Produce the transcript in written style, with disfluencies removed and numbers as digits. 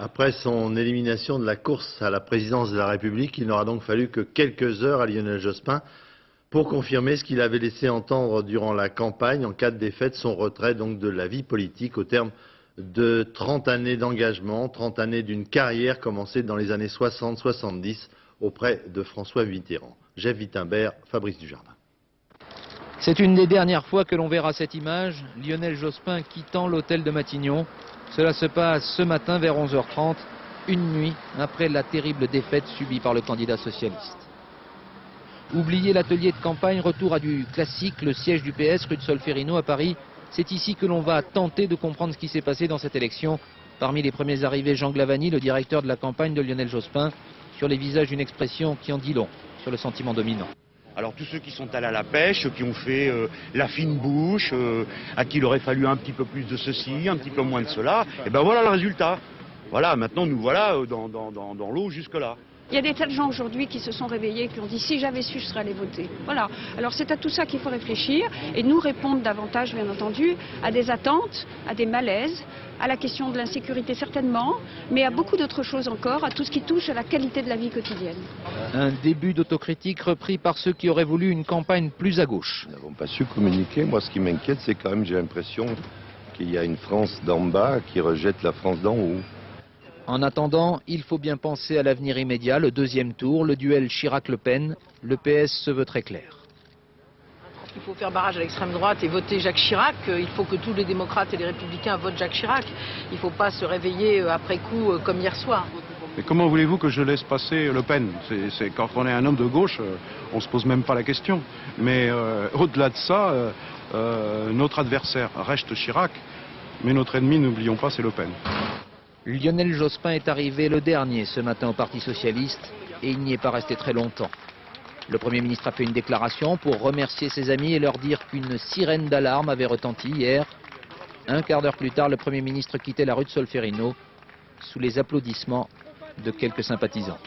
Après son élimination de la course à la présidence de la République, il n'aura donc fallu que quelques heures à Lionel Jospin pour confirmer ce qu'il avait laissé entendre durant la campagne, en cas de défaite, son retrait donc de la vie politique au terme de 30 années d'engagement, 30 années d'une carrière commencée dans les années 60-70 auprès de François Mitterrand. Jeff Wittenberg, Fabrice Dujardin. C'est une des dernières fois que l'on verra cette image, Lionel Jospin quittant l'hôtel de Matignon. Cela se passe ce matin vers 11h30, une nuit après la terrible défaite subie par le candidat socialiste. Oubliez l'atelier de campagne, retour à du classique, le siège du PS, rue de Solferino à Paris. C'est ici que l'on va tenter de comprendre ce qui s'est passé dans cette élection. Parmi les premiers arrivés, Jean Glavany, le directeur de la campagne de Lionel Jospin, sur les visages une expression qui en dit long sur le sentiment dominant. Alors tous ceux qui sont allés à la pêche, qui ont fait la fine bouche, à qui il aurait fallu un petit peu plus de ceci, un petit peu moins de cela, et ben voilà le résultat. Voilà, maintenant nous voilà dans l'eau jusque-là. Il y a des tas de gens aujourd'hui qui se sont réveillés, qui ont dit si j'avais su, je serais allé voter. Voilà. Alors c'est à tout ça qu'il faut réfléchir et nous répondre davantage, bien entendu, à des attentes, à des malaises, à la question de l'insécurité certainement, mais à beaucoup d'autres choses encore, à tout ce qui touche à la qualité de la vie quotidienne. Un début d'autocritique repris par ceux qui auraient voulu une campagne plus à gauche. Nous n'avons pas su communiquer. Moi, ce qui m'inquiète, c'est quand même, j'ai l'impression qu'il y a une France d'en bas qui rejette la France d'en haut. En attendant, il faut bien penser à l'avenir immédiat, le deuxième tour, le duel Chirac-Le Pen. Le PS se veut très clair. Il faut faire barrage à l'extrême droite et voter Jacques Chirac. Il faut que tous les démocrates et les républicains votent Jacques Chirac. Il ne faut pas se réveiller après coup comme hier soir. Mais comment voulez-vous que je laisse passer Le Pen? Quand on est un homme de gauche, on ne se pose même pas la question. Mais au-delà de ça, notre adversaire reste Chirac, mais notre ennemi, n'oublions pas, c'est Le Pen. Lionel Jospin est arrivé le dernier ce matin au Parti socialiste et il n'y est pas resté très longtemps. Le Premier ministre a fait une déclaration pour remercier ses amis et leur dire qu'une sirène d'alarme avait retenti hier. Un quart d'heure plus tard, le Premier ministre quittait la rue de Solferino sous les applaudissements de quelques sympathisants.